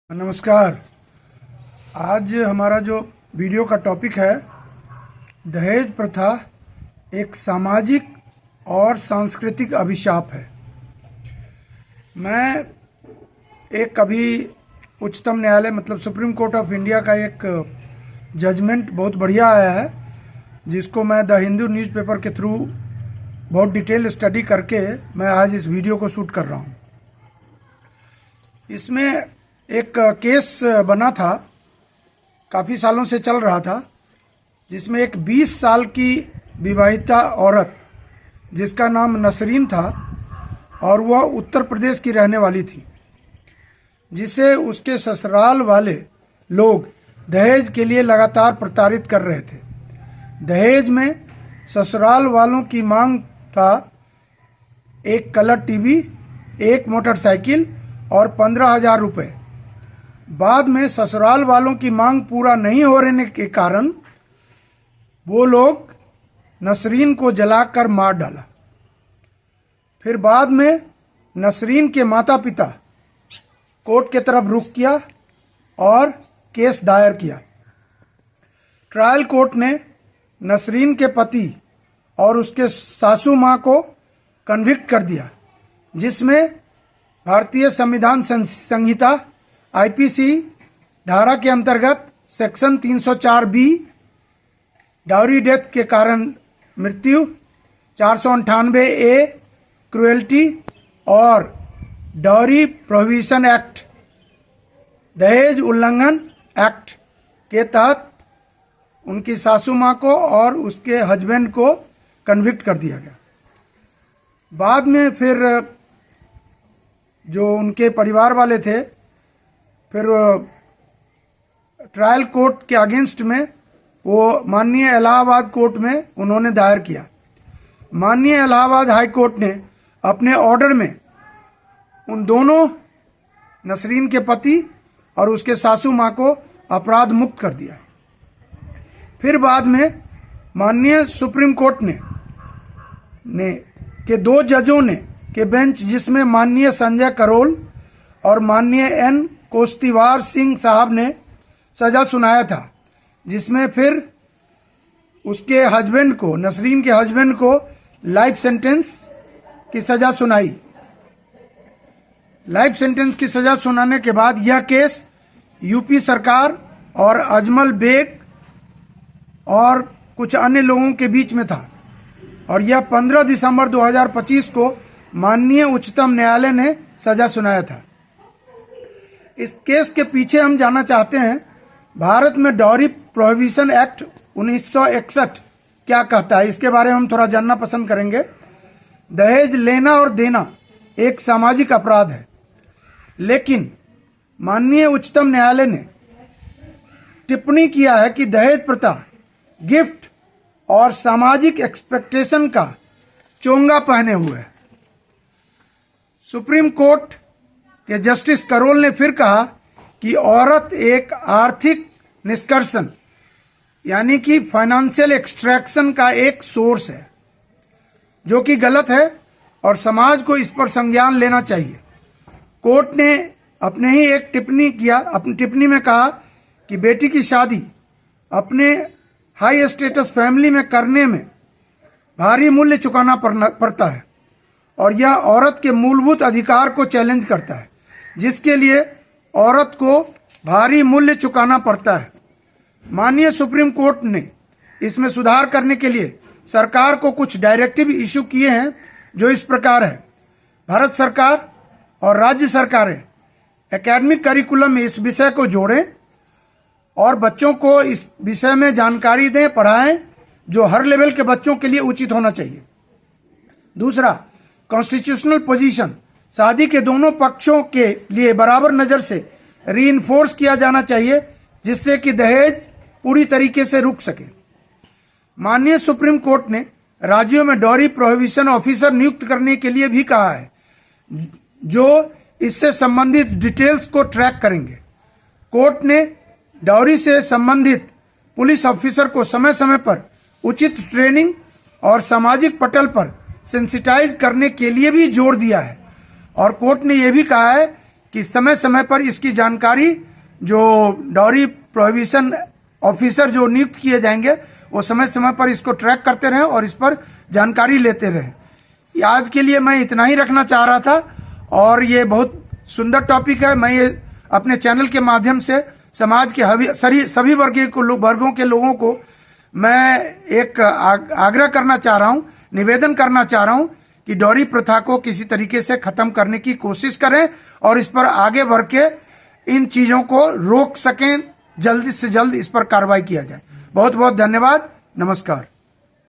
नमस्कार। आज हमारा जो वीडियो का टॉपिक है, दहेज प्रथा एक सामाजिक और सांस्कृतिक अभिशाप है। मैं एक अभी उच्चतम न्यायालय मतलब सुप्रीम कोर्ट ऑफ इंडिया का एक जजमेंट बहुत बढ़िया आया है, जिसको मैं द हिंदू न्यूज़पेपर के थ्रू बहुत डिटेल स्टडी करके मैं आज इस वीडियो को शूट कर रहा हूँ। इसमें एक केस बना था, काफ़ी सालों से चल रहा था, जिसमें एक 20 साल की विवाहिता औरत जिसका नाम नसरीन था और वह उत्तर प्रदेश की रहने वाली थी, जिसे उसके ससुराल वाले लोग दहेज के लिए लगातार प्रताड़ित कर रहे थे। दहेज में ससुराल वालों की मांग था एक कलर टीवी, एक मोटरसाइकिल और 15,000 रुपये। बाद में ससुराल वालों की मांग पूरा नहीं हो रहने के कारण वो लोग नसरीन को जलाकर मार डाला। फिर बाद में नसरीन के माता पिता कोर्ट के तरफ रुख किया और केस दायर किया। ट्रायल कोर्ट ने नसरीन के पति और उसके सासू माँ को कन्विक्ट कर दिया, जिसमें भारतीय संविधान संहिता आईपीसी धारा के अंतर्गत सेक्शन 304 डाउरी डेथ के कारण मृत्यु, 498 क्रुएल्टी और डाउरी प्रोहिबिशन एक्ट दहेज उल्लंघन एक्ट के तहत उनकी सासू माँ को और उसके हस्बैंड को कन्विक्ट कर दिया गया। बाद में फिर जो उनके परिवार वाले थे, फिर ट्रायल कोर्ट के अगेंस्ट में वो माननीय इलाहाबाद कोर्ट में उन्होंने दायर किया। माननीय इलाहाबाद हाई कोर्ट ने अपने ऑर्डर में उन दोनों नसरीन के पति और उसके सासू माँ को अपराध मुक्त कर दिया। फिर बाद में माननीय सुप्रीम कोर्ट ने के 2 जजों ने के बेंच, जिसमें माननीय संजय करोल और माननीय एन कोस्तिवार सिंह साहब ने सज़ा सुनाया था, जिसमें फिर उसके हस्बैंड को, नसरीन के हस्बैंड को लाइफ सेंटेंस की सज़ा सुनाई। लाइफ सेंटेंस की सज़ा सुनाने के बाद यह केस यूपी सरकार और अजमल बेग और कुछ अन्य लोगों के बीच में था और यह 15 दिसंबर 2025 को माननीय उच्चतम न्यायालय ने सज़ा सुनाया था। इस केस के पीछे हम जानना चाहते हैं, भारत में डाउरी प्रोहिबिशन एक्ट 1961 क्या कहता है, इसके बारे में हम थोड़ा जानना पसंद करेंगे। दहेज लेना और देना एक सामाजिक अपराध है, लेकिन माननीय उच्चतम न्यायालय ने टिप्पणी किया है कि दहेज प्रथा गिफ्ट और सामाजिक एक्सपेक्टेशन का चोंगा पहने हुए है। सुप्रीम कोर्ट के जस्टिस करोल ने फिर कहा कि औरत एक आर्थिक निष्कर्षण यानी कि फाइनेंशियल एक्सट्रैक्शन का एक सोर्स है, जो कि गलत है और समाज को इस पर संज्ञान लेना चाहिए। कोर्ट ने अपने ही एक अपनी टिप्पणी में कहा कि बेटी की शादी अपने हाई स्टेटस फैमिली में करने में भारी मूल्य चुकाना पड़ता है और यह औरत के मूलभूत अधिकार को चैलेंज करता है, जिसके लिए औरत को भारी मूल्य चुकाना पड़ता है। माननीय सुप्रीम कोर्ट ने इसमें सुधार करने के लिए सरकार को कुछ डायरेक्टिव इशू किए हैं, जो इस प्रकार है। भारत सरकार और राज्य सरकारें एकेडमिक करिकुलम में इस विषय को जोड़ें और बच्चों को इस विषय में जानकारी दें, पढ़ाएं, जो हर लेवल के बच्चों के लिए उचित होना चाहिए। दूसरा, कॉन्स्टिट्यूशनल पोजीशन शादी के दोनों पक्षों के लिए बराबर नज़र से रीइंफोर्स किया जाना चाहिए, जिससे कि दहेज पूरी तरीके से रुक सके। माननीय सुप्रीम कोर्ट ने राज्यों में डाउरी प्रोहिबिशन ऑफिसर नियुक्त करने के लिए भी कहा है, जो इससे संबंधित डिटेल्स को ट्रैक करेंगे। कोर्ट ने डाउरी से संबंधित पुलिस ऑफिसर को समय समय पर उचित ट्रेनिंग और सामाजिक पटल पर सेंसिटाइज करने के लिए भी जोर दिया है और कोर्ट ने यह भी कहा है कि समय समय पर इसकी जानकारी जो डॉरी प्रोहिबिशन ऑफिसर जो नियुक्त किए जाएंगे वो समय समय पर इसको ट्रैक करते रहें और इस पर जानकारी लेते रहें। आज के लिए मैं इतना ही रखना चाह रहा था और ये बहुत सुंदर टॉपिक है। मैं ये अपने चैनल के माध्यम से समाज के सभी वर्गों के लोगों को मैं एक आग्रह करना चाह रहा हूँ, निवेदन करना चाह रहा हूँ कि डॉरी प्रथा को किसी तरीके से खत्म करने की कोशिश करें और इस पर आगे बढ़ के इन चीज़ों को रोक सकें, जल्दी से जल्द इस पर कार्रवाई किया जाए। बहुत बहुत धन्यवाद। नमस्कार।